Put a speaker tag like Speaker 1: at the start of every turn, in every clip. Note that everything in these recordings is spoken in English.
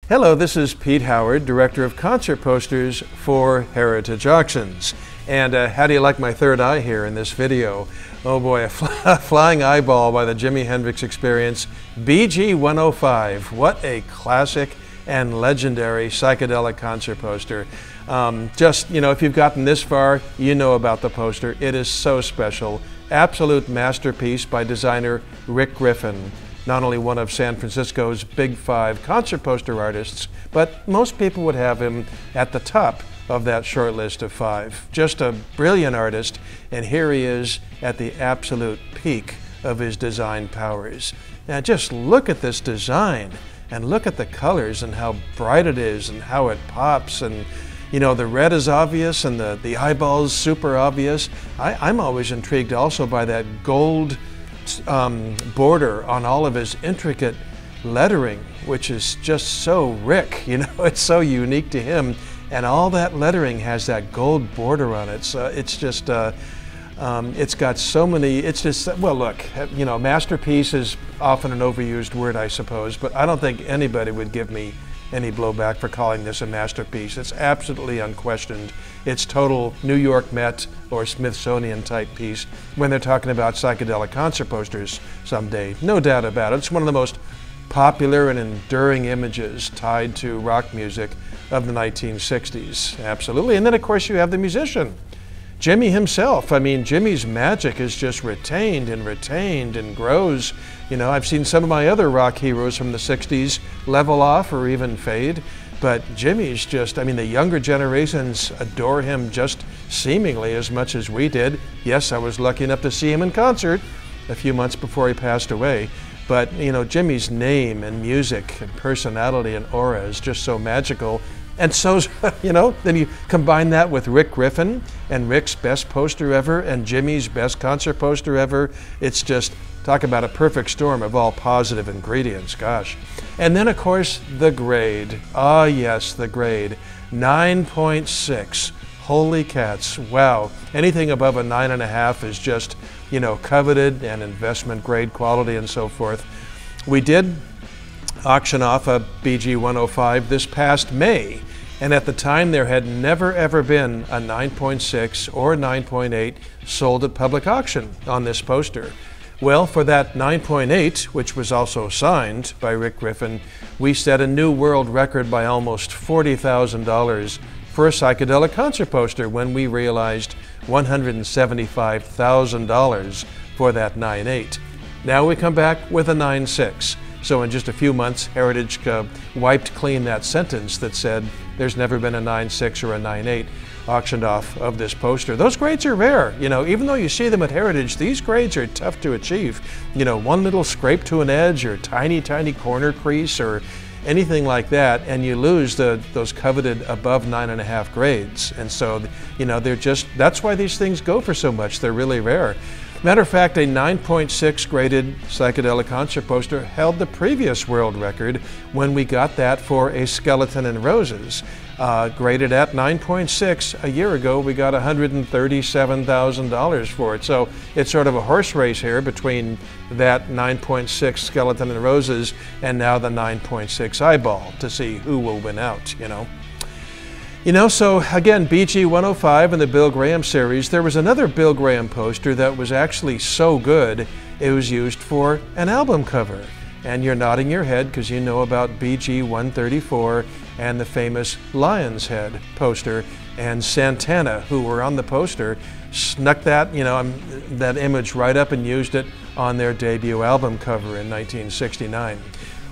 Speaker 1: Hello, this is Pete Howard, Director of Concert Posters for Heritage Auctions. And how do you like my third eye here in this video? Oh boy, a flying eyeball by the Jimi Hendrix Experience BG-105. What a classic and legendary psychedelic concert poster. Just, you know, if you've gotten this far, you know about the poster. It is so special. Absolute masterpiece by designer Rick Griffin. Not only one of San Francisco's big five concert poster artists, but most people would have him at the top of that short list of five. Just a brilliant artist, and here he is at the absolute peak of his design powers. Now just look at this design, and look at the colors and how bright it is and how it pops, and you know, the red is obvious and the eyeball's super obvious. I'm always intrigued also by that gold border on all of his intricate lettering, which is just so Rick, you know, it's so unique to him, and all that lettering has that gold border on it. So it's just it's got so many, it's just, well look, you know, masterpiece is often an overused word, I suppose, but I don't think anybody would give me any blowback for calling this a masterpiece. It's absolutely unquestioned. It's total New York Met or Smithsonian type piece when they're talking about psychedelic concert posters someday. No doubt about it. It's one of the most popular and enduring images tied to rock music of the 1960s. Absolutely. And then of course you have the musician, Jimi himself. I mean, Jimi's magic is just retained and grows. You know, I've seen some of my other rock heroes from the 60s level off or even fade, but Jimi's just, I mean, the younger generations adore him just seemingly as much as we did. Yes, I was lucky enough to see him in concert a few months before he passed away, but you know, Jimi's name and music and personality and aura is just so magical. And so, you know, then you combine that with Rick Griffin and Rick's best poster ever and Jimi's best concert poster ever. It's just, talk about a perfect storm of all positive ingredients, gosh. And then of course, the grade. Ah yes, the grade. 9.6. Holy cats, wow. Anything above a 9.5 is just, you know, coveted and investment grade quality and so forth. We did auction off a BG-105 this past May, and at the time there had never ever been a 9.6 or 9.8 sold at public auction on this poster. Well, for that 9.8, which was also signed by Rick Griffin, we set a new world record by almost $40,000 for a psychedelic concert poster when we realized $175,000 for that 9.8. Now we come back with a 9.6. So in just a few months, Heritage wiped clean that sentence that said there's never been a 9.6 or a 9.8 auctioned off of this poster. Those grades are rare. You know, even though you see them at Heritage, these grades are tough to achieve. You know, one little scrape to an edge or tiny corner crease or anything like that, and you lose those coveted above 9.5 grades. And so, you know, they're just, that's why these things go for so much. They're really rare. Matter of fact, a 9.6 graded psychedelic concert poster held the previous world record when we got that for a Skeleton and Roses. Graded at 9.6 a year ago, we got $137,000 for it. So it's sort of a horse race here between that 9.6 Skeleton and Roses and now the 9.6 eyeball to see who will win out, you know. You know, so again, BG-105 in the Bill Graham series, there was another Bill Graham poster that was actually so good, it was used for an album cover. And you're nodding your head because you know about BG-134 and the famous Lion's Head poster. And Santana, who were on the poster, snuck that, you know, that image right up and used it on their debut album cover in 1969.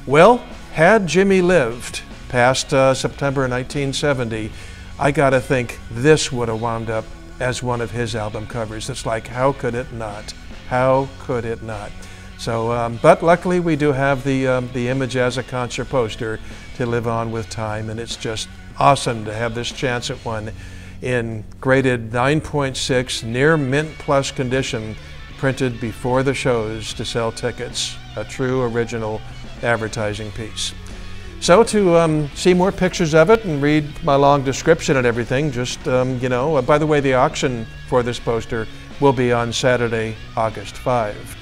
Speaker 1: Well, had Jimi lived past September 1970, I gotta think this would have wound up as one of his album covers. It's like, how could it not? How could it not? So, but luckily we do have the image as a concert poster to live on with time, and it's just awesome to have this chance at one in graded 9.6, near mint plus condition, printed before the shows to sell tickets. A true original advertising piece. So to see more pictures of it and read my long description and everything, just, you know, by the way, the auction for this poster will be on Saturday, August 5.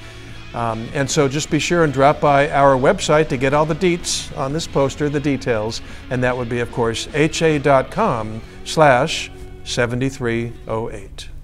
Speaker 1: And so just be sure and drop by our website to get all the deets on this poster, the details, and that would be, of course, ha.com/7308.